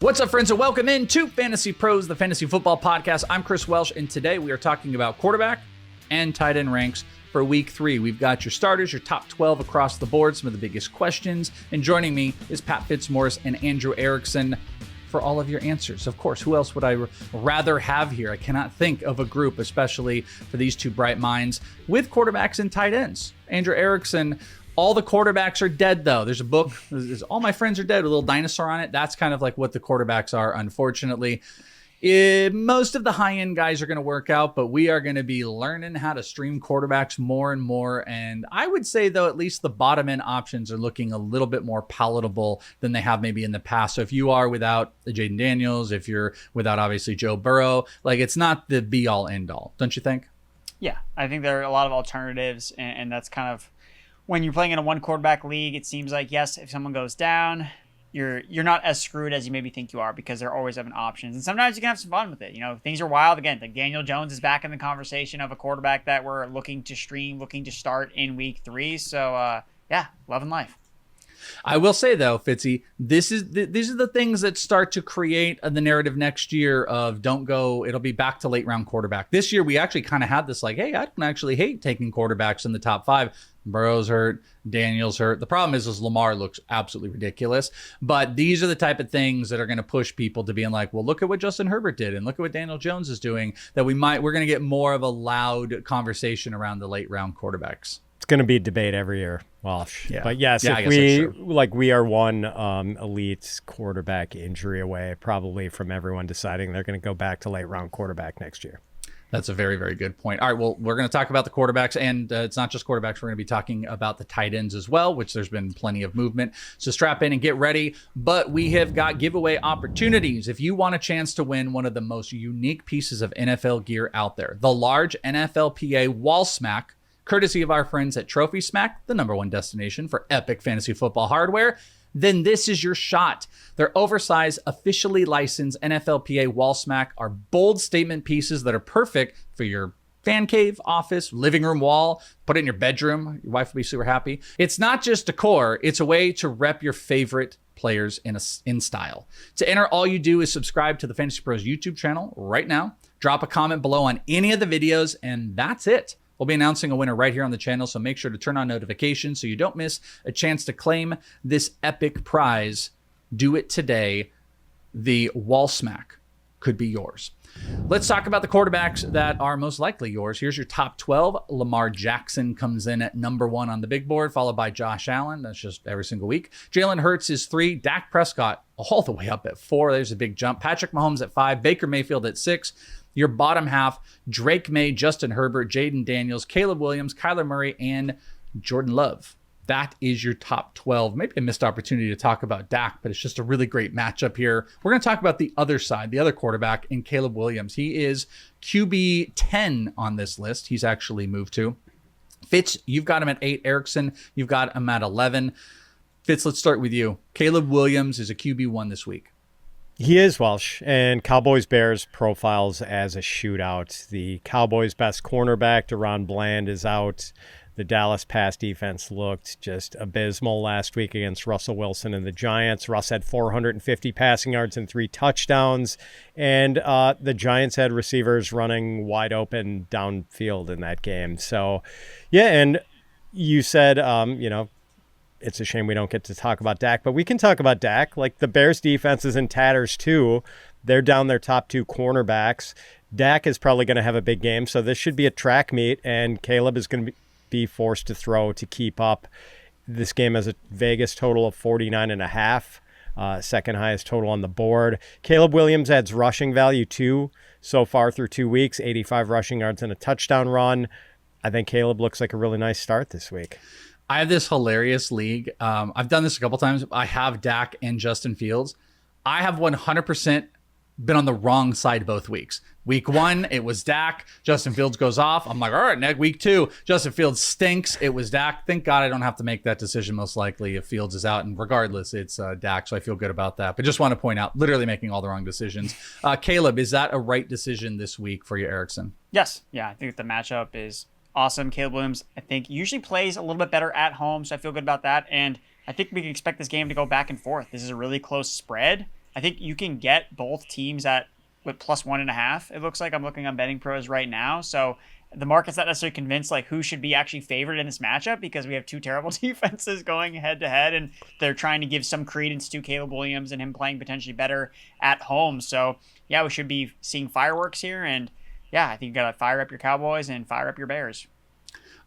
What's up, friends, and welcome in to Fantasy Pros, the fantasy football podcast. I'm Chris Welsh, and today we are talking about quarterback and tight end ranks for week 3. We've got your starters, your top 12 across the board, some of the biggest questions, and joining me is Pat Fitzmaurice and Andrew Erickson for all of your answers. Of course, who else would I rather have here? I cannot think of a group, especially for these two bright minds, with quarterbacks and tight ends. Andrew Erickson. All the quarterbacks are dead, though. There's a book, All My Friends Are Dead, with a little dinosaur on it. That's kind of like what the quarterbacks are, unfortunately. Most of the high-end guys are going to work out, but we are going to be learning how to stream quarterbacks more and more. And I would say, though, at least the bottom-end options are looking a little bit more palatable than they have maybe in the past. So if you are without Jaden Daniels, if you're without, obviously, Joe Burrow, like, it's not the be-all, end-all. Don't you think? Yeah, I think there are a lot of alternatives, and that's kind of... When you're playing in a one quarterback league, it seems like, yes, if someone goes down, you're not as screwed as you maybe think you are, because they're always having options. And sometimes you can have some fun with it. You know, ththings are wild. Again, like Daniel Jones is back in the conversation of a quarterback that we're looking to stream, looking to start in week 3. So, yeah, loving life. I will say, though, Fitzy, these are the things that start to create the narrative next year of don't go, it'll be back to late round quarterback. This year, we actually kind of had this like, hey, I don't actually hate taking quarterbacks in the top 5. Burrow's hurt, Daniel's hurt. The problem is Lamar looks absolutely ridiculous. But these are the type of things that are going to push people to being like, well, look at what Justin Herbert did and look at what Daniel Jones is doing, that we're going to get more of a loud conversation around the late round quarterbacks. It's going to be a debate every year, Welsh. Yeah. But yes, yeah, if we are one elite quarterback injury away, probably from everyone deciding they're going to go back to late round quarterback next year. That's a very, very good point. All right, well, we're going to talk about the quarterbacks, and it's not just quarterbacks. We're going to be talking about the tight ends as well, which there's been plenty of movement. So strap in and get ready. But we have got giveaway opportunities. If you want a chance to win one of the most unique pieces of NFL gear out there, the large NFLPA wall smack, courtesy of our friends at Trophy Smack, the #1 destination for epic fantasy football hardware, then this is your shot. Their oversized, officially licensed NFLPA wall smack are bold statement pieces that are perfect for your fan cave, office, living room wall. Put it in your bedroom. Your wife will be super happy. It's not just decor. It's a way to rep your favorite players in style. To enter, all you do is subscribe to the Fantasy Pros YouTube channel right now. Drop a comment below on any of the videos, and that's it. We'll be announcing a winner right here on the channel, so make sure to turn on notifications so you don't miss a chance to claim this epic prize. Do it today. The wall smack could be yours. Let's talk about the quarterbacks that are most likely yours. Here's your top 12. Lamar Jackson comes in at #1 on the big board, followed by Josh Allen. That's just every single week. Jalen Hurts is 3. Dak Prescott all the way up at 4. There's a big jump. Patrick Mahomes at 5. Baker Mayfield at 6. Your bottom half, Drake May, Justin Herbert, Jaden Daniels, Caleb Williams, Kyler Murray, and Jordan Love. That is your top 12. Maybe a missed opportunity to talk about Dak, but it's just a really great matchup here. We're going to talk about the other side, the other quarterback in Caleb Williams. He is QB 10 on this list. He's actually moved to. Fitz, you've got him at 8. Erickson, you've got him at 11. Fitz, let's start with you. Caleb Williams is a QB 1 this week. He is, Welsh, and Cowboys-Bears profiles as a shootout. The Cowboys' best cornerback, Deron Bland, is out. The Dallas pass defense looked just abysmal last week against Russell Wilson and the Giants. Russ had 450 passing yards and 3 touchdowns, and the Giants had receivers running wide open downfield in that game. So, yeah, and you said, it's a shame we don't get to talk about Dak, but we can talk about Dak. Like, the Bears defense is in tatters too. They're down their top 2 cornerbacks. Dak is probably going to have a big game, so this should be a track meet, and Caleb is going to be forced to throw to keep up. This game has a Vegas total of 49.5, second highest total on the board. Caleb Williams adds rushing value too so far through 2 weeks, 85 rushing yards and a touchdown run. I think Caleb looks like a really nice start this week. I have this hilarious league. I've done this a couple times. I have Dak and Justin Fields. I have 100% been on the wrong side both weeks. Week 1, it was Dak. Justin Fields goes off. I'm like, all right, next week 2, Justin Fields stinks. It was Dak. Thank God I don't have to make that decision most likely if Fields is out. And regardless, it's Dak, so I feel good about that. But just want to point out, literally making all the wrong decisions. Caleb, is that a right decision this week for you, Erickson? Yes. Yeah, I think the matchup is awesome. Caleb Williams, I think, usually plays a little bit better at home, so I feel good about that. And I think we can expect this game to go back and forth. This is a really close spread. I think you can get both teams at with +1.5. It looks like I'm looking on Betting Pros right now. So the market's not necessarily convinced like who should be actually favored in this matchup because we have two terrible defenses going head to head, and they're trying to give some credence to Caleb Williams and him playing potentially better at home. So yeah, we should be seeing fireworks here, and yeah, I think you gotta fire up your Cowboys and fire up your Bears.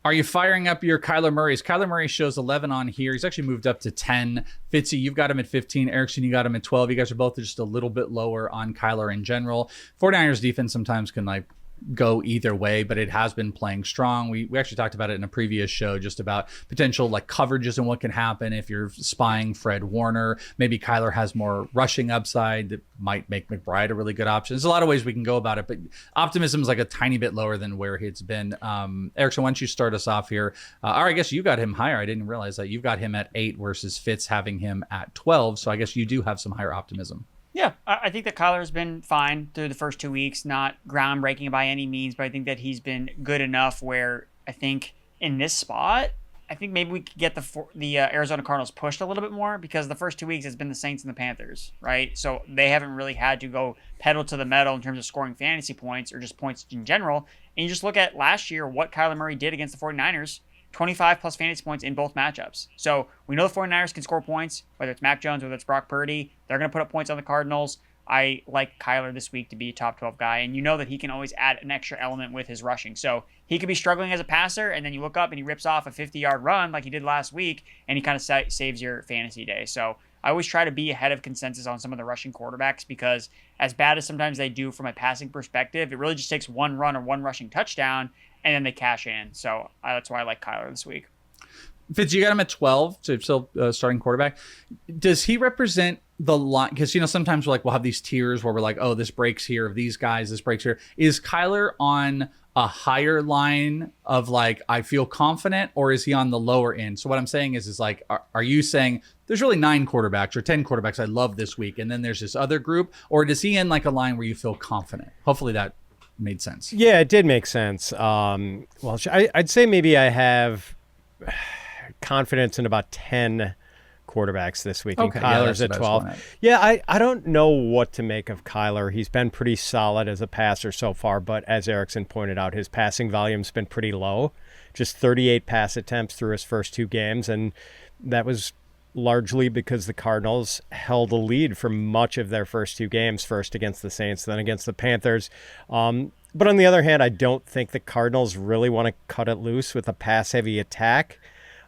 Are you firing up your Kyler Murray's? Kyler Murray shows 11 on here. He's actually moved up to 10. Fitzy, you've got him at 15. Erickson, you got him at 12. You guys are both just a little bit lower on Kyler in general. 49ers defense sometimes can like go either way, but it has been playing strong. We actually talked about it in a previous show, just about potential like coverages and what can happen if you're spying Fred Warner. Maybe Kyler has more rushing upside that might make McBride a really good option. There's a lot of ways we can go about it, but optimism is like a tiny bit lower than where it's been. Erickson, why don't you start us off here? Or I guess you got him higher. I didn't realize that. You've got him at 8 versus Fitz having him at 12. So I guess you do have some higher optimism. Yeah, I think that Kyler has been fine through the first 2 weeks, not groundbreaking by any means, but I think that he's been good enough where I think in this spot, I think maybe we could get the Arizona Cardinals pushed a little bit more because the first 2 weeks has been the Saints and the Panthers, right? So they haven't really had to go pedal to the metal in terms of scoring fantasy points or just points in general. And you just look at last year, what Kyler Murray did against the 49ers, 25 plus fantasy points in both matchups. So we know the 49ers can score points, whether it's Mac Jones, whether it's Brock Purdy. They're going to put up points on the Cardinals. I like Kyler this week to be a top 12 guy, and you know that he can always add an extra element with his rushing. So he could be struggling as a passer, and then you look up and he rips off a 50-yard run like he did last week, and he kind of saves your fantasy day. So I always try to be ahead of consensus on some of the rushing quarterbacks because as bad as sometimes they do from a passing perspective, it really just takes one run or one rushing touchdown, and then they cash in. So that's why I like Kyler this week. Fitz, you got him at 12, so still starting quarterback. Does he represent the line? Because, you know, sometimes we'll have these tiers where we're like, oh, this breaks here of these guys, this breaks here. Is Kyler on a higher line of like, I feel confident, or is he on the lower end? So what I'm saying is like, are you saying there's really 9 quarterbacks or 10 quarterbacks I love this week, and then there's this other group, or does he in like a line where you feel confident? Hopefully that made sense. Yeah, it did make sense. Well, I'd say maybe I have confidence in about 10 quarterbacks this week, and Kyler's at 12. Yeah, I don't know what to make of Kyler. He's been pretty solid as a passer so far, but as Erickson pointed out, his passing volume's been pretty low. Just 38 pass attempts through his first 2 games, and that was largely because the Cardinals held a lead for much of their first 2 games, first against the Saints, then against the Panthers. But on the other hand, I don't think the Cardinals really want to cut it loose with a pass-heavy attack.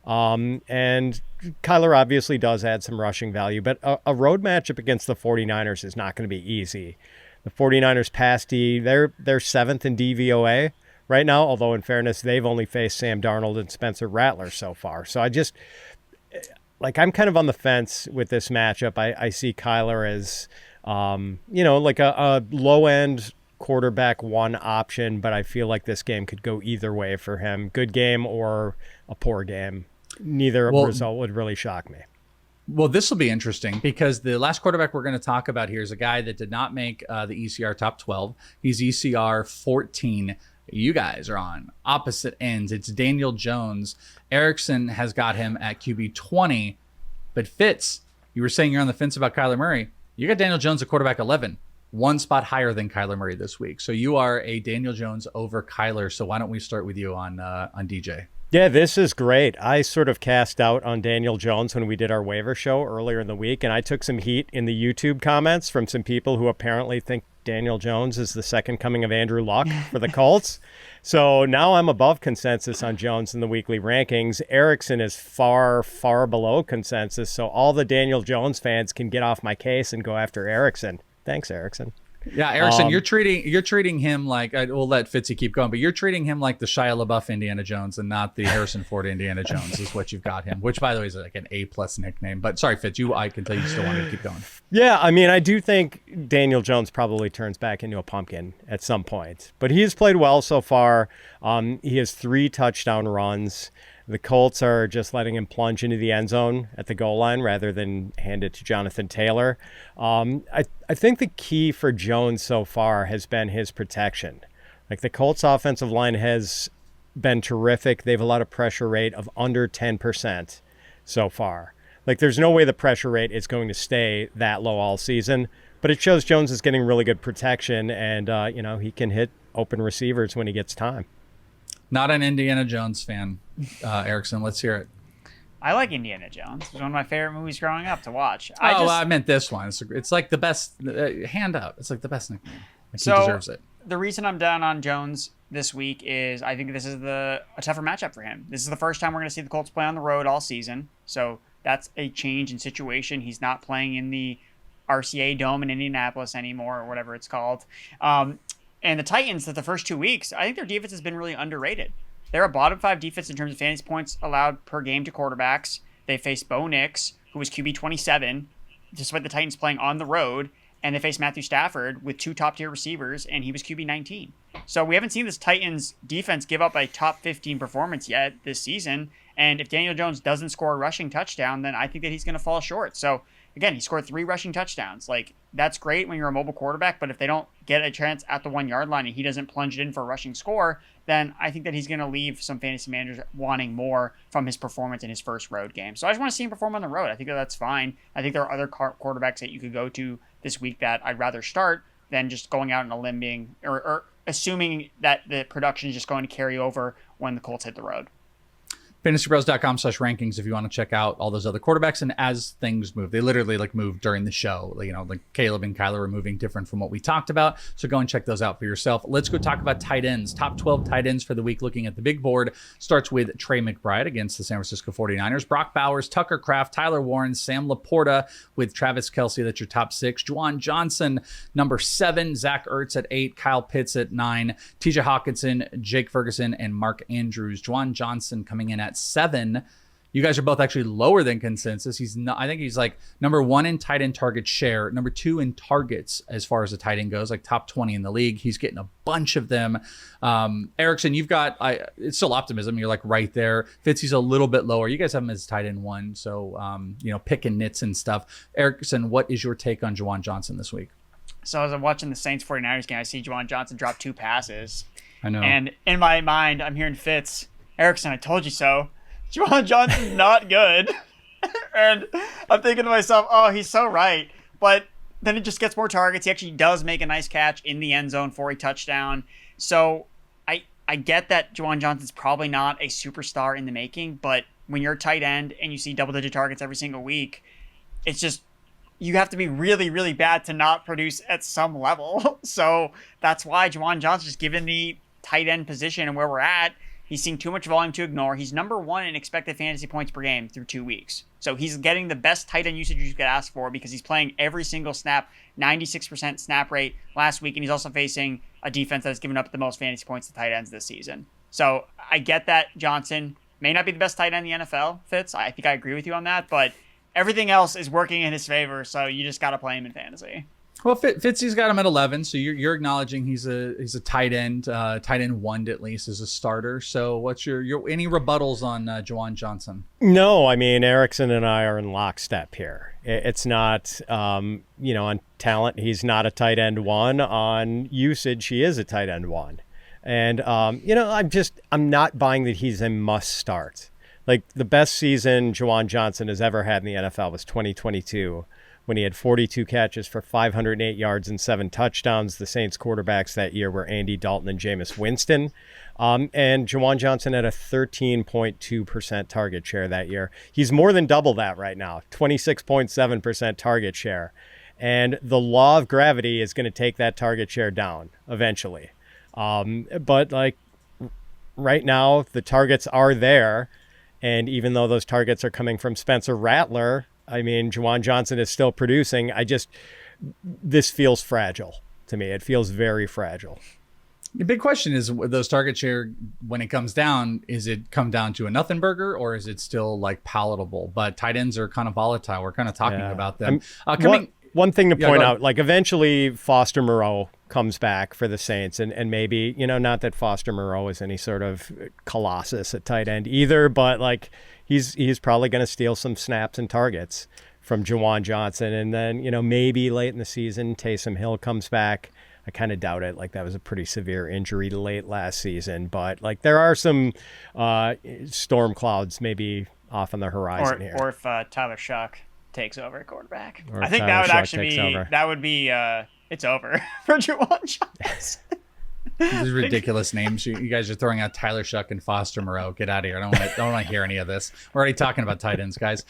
And Kyler obviously does add some rushing value, but a road matchup against the 49ers is not going to be easy. The 49ers pass D, they're 7th in DVOA right now, although in fairness, they've only faced Sam Darnold and Spencer Rattler so far. So I'm kind of on the fence with this matchup. I see Kyler as, like a low-end quarterback 1 option, but I feel like this game could go either way for him. Good game or a poor game. Neither result would really shock me. Well, this will be interesting because the last quarterback we're going to talk about here is a guy that did not make the ECR top 12. He's ECR 14. You guys are on opposite ends. It's Daniel Jones. Erickson has got him at QB 20. But Fitz, you were saying you're on the fence about Kyler Murray. You got Daniel Jones at quarterback 11. 1 spot higher than Kyler Murray this week. So you are a Daniel Jones over Kyler. So why don't we start with you on DJ? Yeah, this is great. I sort of cast out on Daniel Jones when we did our waiver show earlier in the week, and I took some heat in the YouTube comments from some people who apparently think Daniel Jones is the second coming of Andrew Luck for the Colts. So now I'm above consensus on Jones in the weekly rankings. Erickson is far, far below consensus, so all the Daniel Jones fans can get off my case and go after Erickson. Thanks, Erickson. Yeah, Erickson, you're treating him like, we'll let Fitzy keep going, but you're treating him like the Shia LaBeouf Indiana Jones and not the Harrison Ford Indiana Jones is what you've got him, which by the way is like an A+ nickname. But sorry, Fitz, I can tell you still wanted to keep going. Yeah, I mean, I do think Daniel Jones probably turns back into a pumpkin at some point, but he has played well so far. He has 3 touchdown runs. The Colts are just letting him plunge into the end zone at the goal line rather than hand it to Jonathan Taylor. I think the key for Jones so far has been his protection. Like the Colts offensive line has been terrific. They have a lot of pressure rate of under 10% so far. Like, there's no way the pressure rate is going to stay that low all season. But it shows Jones is getting really good protection, and, he can hit open receivers when he gets time. Not an Indiana Jones fan, Erickson. Let's hear it. I like Indiana Jones. It was one of my favorite movies growing up to watch. I meant this one. It's like the best, hand up. It's like the best nickname. Like, he deserves it. The reason I'm down on Jones this week is I think this is a tougher matchup for him. This is the first time we're going to see the Colts play on the road all season. So that's a change in situation. He's not playing in the RCA Dome in Indianapolis anymore, or whatever it's called. And the Titans, the first 2 weeks, I think their defense has been really underrated. They're a bottom 5 defense in terms of fantasy points allowed per game to quarterbacks. They faced Bo Nix, who was QB 27, despite the Titans playing on the road. And they faced Matthew Stafford with 2 top-tier receivers, and he was QB 19. So we haven't seen this Titans defense give up a top 15 performance yet this season. And if Daniel Jones doesn't score a rushing touchdown, then I think that he's going to fall short. So again, he scored 3 rushing touchdowns. Like, that's great when you're a mobile quarterback, but if they don't get a chance at the 1-yard line and he doesn't plunge it in for a rushing score, then I think that he's going to leave some fantasy managers wanting more from his performance in his first road game. So I just want to see him perform on the road. I think that's fine. I think there are other quarterbacks that you could go to this week that I'd rather start than just going out on a limb being, or assuming that the production is just going to carry over when the Colts hit the road. FantasyBros.com/rankings if you want to check out all those other quarterbacks. And as things move, they literally move during the show. Like Caleb and Kyler are moving different from what we talked about. So go and check those out for yourself. Let's go talk about tight ends. Top 12 tight ends for the week. Looking at the big board starts with Trey McBride against the San Francisco 49ers. Brock Bowers, Tucker Kraft, Tyler Warren, Sam Laporta with Travis Kelce. That's your top 6. Juwan Johnson, number 7. Zach Ertz at 8. Kyle Pitts at 9. TJ Hawkinson, Jake Ferguson, and Mark Andrews. Juwan Johnson coming in at 7. You guys are both actually lower than consensus. He's not, I think he's like number 1 in tight end target share, number 2 in targets as far as the tight end goes, like top 20 in the league. He's getting a bunch of them. Erickson, you've got, it's still optimism. You're like right there. Fitzy's a little bit lower. You guys have him as tight end 1. So, picking nits and stuff. Erickson, what is your take on Juwan Johnson this week? So as I'm watching the Saints 49ers game, I see Juwan Johnson drop 2 passes. I know. And in my mind, I'm hearing Fitz, Erickson, I told you so. Juwan Johnson's not good. And I'm thinking to myself, oh, he's so right. But then it just gets more targets. He actually does make a nice catch in the end zone for a touchdown. So I get that Juwan Johnson's probably not a superstar in the making, but when you're a tight end and you see double-digit targets every single week, it's just, you have to be really, really bad to not produce at some level. So that's why Juwan Johnson, just given the tight end position and where we're at, he's seeing too much volume to ignore. He's number 1 in expected fantasy points per game through 2 weeks. So he's getting the best tight end usage you could ask for because he's playing every single snap, 96% snap rate last week, and he's also facing a defense that has given up the most fantasy points to tight ends this season. So I get that Johnson may not be the best tight end in the NFL, Fitz. I think I agree with you on that, but everything else is working in his favor, so you just got to play him in fantasy. Well, Fitzy's got him at 11, so you're acknowledging he's a tight end 1 at least as a starter. So what's your any rebuttals on Juwan Johnson? No, I mean, Erickson and I are in lockstep here. It's not, on talent, he's not a tight end 1. On usage, he is a tight end 1. And, I'm not buying that he's a must start. Like, the best season Juwan Johnson has ever had in the NFL was 2022. When he had 42 catches for 508 yards and 7 touchdowns. The Saints quarterbacks that year were Andy Dalton and Jameis Winston. And Juwan Johnson had a 13.2% target share that year. He's more than double that right now, 26.7% target share. And the law of gravity is going to take that target share down eventually. But right now, the targets are there. And even though those targets are coming from Spencer Rattler, I mean, Juwan Johnson is still producing. This feels fragile to me. It feels very fragile. The big question is those target share, when it comes down, is it come down to a nothing burger or is it still palatable? But tight ends are kind of volatile. We're kind of talking about them. One thing to point out, eventually Foster Moreau comes back for the Saints and maybe, not that Foster Moreau is any sort of colossus at tight end either, but he's probably going to steal some snaps and targets from Juwan Johnson. And then, maybe late in the season, Taysom Hill comes back. I kind of doubt it. That was a pretty severe injury late last season. But, there are some storm clouds maybe off on the horizon here. Or if Tyler Shuck takes over at quarterback. Or I think Tyler that would Shuck actually takes be over. it's over for Juwan Johnson. These ridiculous names. You guys are throwing out Tyler Shuck and Foster Moreau. Get out of here. I don't want to hear any of this. We're already talking about tight ends, guys.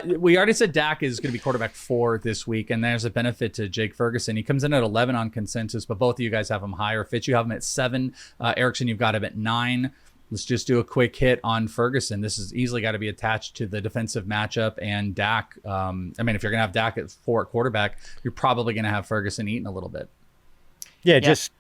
We already said Dak is going to be quarterback 4 this week, and there's a benefit to Jake Ferguson. He comes in at 11 on consensus, but both of you guys have him higher. Fitz, you have him at 7. Erickson, you've got him at 9. Let's just do a quick hit on Ferguson. This has easily got to be attached to the defensive matchup and Dak. If you're going to have Dak at 4 at quarterback, you're probably going to have Ferguson eating a little bit. Yeah, just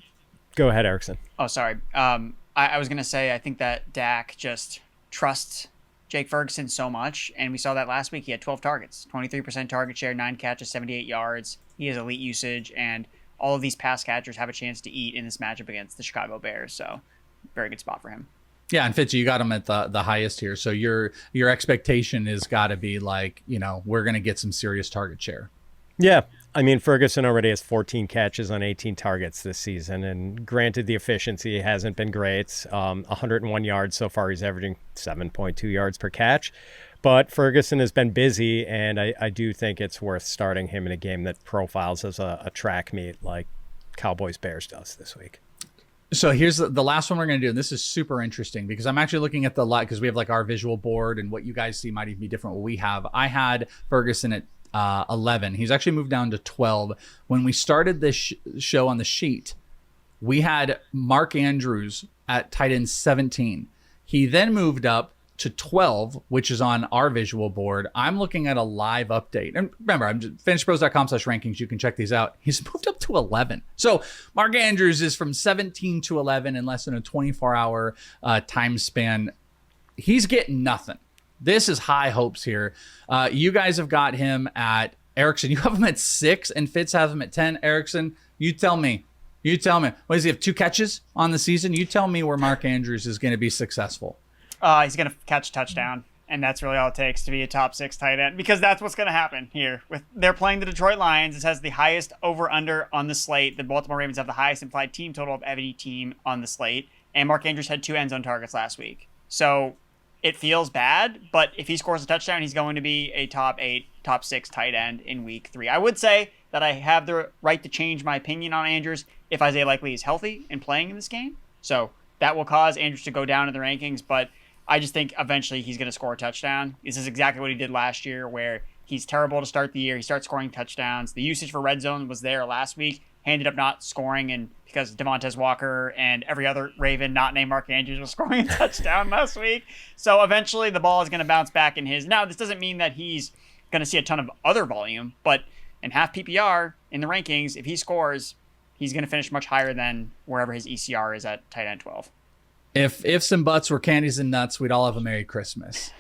go ahead, Erickson. Oh, sorry. I was going to say, I think that Dak just trusts Jake Ferguson so much, and we saw that last week. He had 12 targets, 23% target share, 9 catches, 78 yards. He has elite usage, and all of these pass catchers have a chance to eat in this matchup against the Chicago Bears, so very good spot for him. Yeah, and Fitzy, you got him at the highest here. So your expectation has got to be like, we're going to get some serious target share. Yeah. Ferguson already has 14 catches on 18 targets this season. And granted, the efficiency hasn't been great. 101 yards so far. He's averaging 7.2 yards per catch. But Ferguson has been busy, and I do think it's worth starting him in a game that profiles as a track meet like Cowboys-Bears does this week. So here's the last one we're going to do, and this is super interesting because I'm actually looking at the lot because we have like our visual board, and what you guys see might even be different what we have. I had Ferguson at 11. He's actually moved down to 12. When we started this show on the sheet, we had Mark Andrews at tight end 17. He then moved up to 12, which is on our visual board. I'm looking at a live update. And remember, I'm just fantasypros.com/rankings. You can check these out. He's moved up to 11. So Mark Andrews is from 17 to 11 in less than a 24-hour time span. He's getting nothing. This is high hopes here. You guys have got him at Erickson. You have him at 6, and Fitz has him at 10. Erickson, you tell me. What does he have, 2 catches on the season? You tell me where Mark Andrews is going to be successful. He's going to catch a touchdown, and that's really all it takes to be a top 6 tight end, because that's what's going to happen here. They're playing the Detroit Lions. It has the highest over-under on the slate. The Baltimore Ravens have the highest implied team total of any team on the slate, and Mark Andrews had 2 end zone targets last week. So it feels bad, but if he scores a touchdown, he's going to be a top 8, top 6 tight end in week 3. I would say that I have the right to change my opinion on Andrews if Isaiah Likely is healthy and playing in this game. So that will cause Andrews to go down in the rankings, but I just think eventually he's going to score a touchdown. This is exactly what he did last year, where he's terrible to start the year. He starts scoring touchdowns. The usage for red zone was there last week. He ended up not scoring, and because Devontae Walker and every other Raven not named Mark Andrews was scoring a touchdown last week. So eventually the ball is going to bounce back in his. Now, this doesn't mean that he's going to see a ton of other volume, but in half PPR in the rankings, if he scores, he's going to finish much higher than wherever his ECR is at tight end 12. If ifs and buts were candies and nuts, we'd all have a Merry Christmas.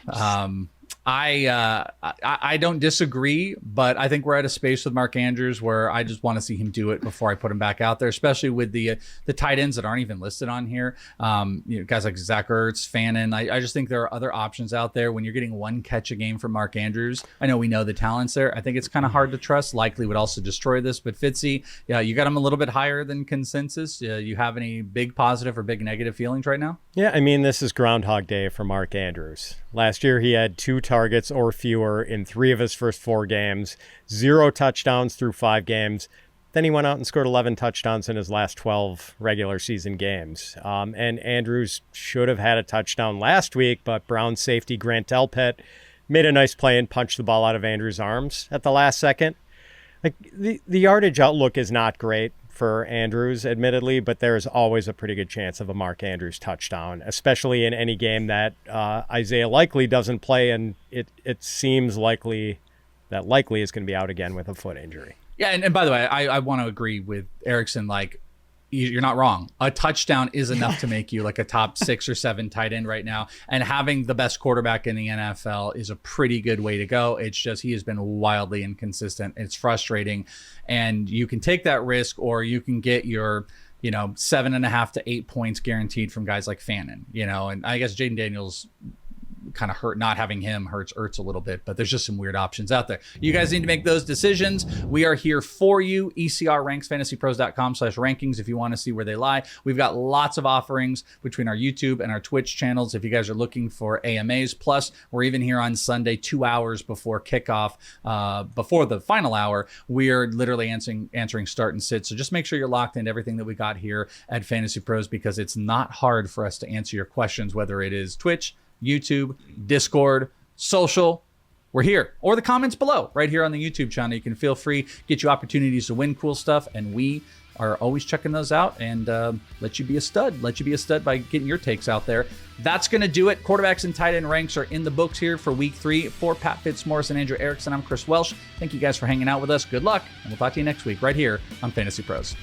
I don't disagree, but I think we're at a space with Mark Andrews where I just want to see him do it before I put him back out there, especially with the tight ends that aren't even listed on here. Guys like Zach Ertz, Fannin. I just think there are other options out there. When you're getting 1 catch a game from Mark Andrews, I know we know the talent's there. I think it's kind of hard to trust. Likely would also destroy this, but Fitzy, yeah, you got him a little bit higher than consensus. You have any big positive or big negative feelings right now? Yeah, this is Groundhog Day for Mark Andrews. Last year, he had 2 targets or fewer in 3 of his first 4 games, 0 touchdowns through 5 games. Then he went out and scored 11 touchdowns in his last 12 regular season games. And Andrews should have had a touchdown last week, but Browns safety Grant Delpit made a nice play and punched the ball out of Andrews' arms at the last second. Like the yardage outlook is not great for Andrews, admittedly, but there's always a pretty good chance of a Mark Andrews touchdown, especially in any game that Isaiah Likely doesn't play, and it seems likely that Likely is going to be out again with a foot injury. Yeah, and by the way, I want to agree with Erickson. Like, you're not wrong. A touchdown is enough to make you like a top 6 or 7 tight end right now. And having the best quarterback in the NFL is a pretty good way to go. It's just he has been wildly inconsistent. It's frustrating. And you can take that risk, or you can get your 7.5 to 8 points guaranteed from guys like Fannin, and I guess Jaden Daniels kind of hurt. Not having him hurts Ertz a little bit, but there's just some weird options out there. You guys need to make those decisions. We are here for you. ECR ranks, fantasypros.com/rankings if you want to see where they lie. We've got lots of offerings between our YouTube and our Twitch channels if you guys are looking for AMAs. Plus, we're even here on Sunday 2 hours before kickoff, before the final hour. We are literally answering start and sit. So just make sure you're locked into everything that we got here at Fantasy Pros, because it's not hard for us to answer your questions, whether it is Twitch, YouTube, Discord, social. We're here, or the comments below right here on the YouTube channel. You can feel free, get you opportunities to win cool stuff, and we are always checking those out and let you be a stud by getting your takes out there. That's going to do it. Quarterbacks and tight end ranks are in the books here for week 3. For Pat Fitzmaurice and Andrew Erickson, I'm Chris Welsh. Thank you guys for hanging out with us. Good luck, and we'll talk to you next week right here on Fantasy Pros.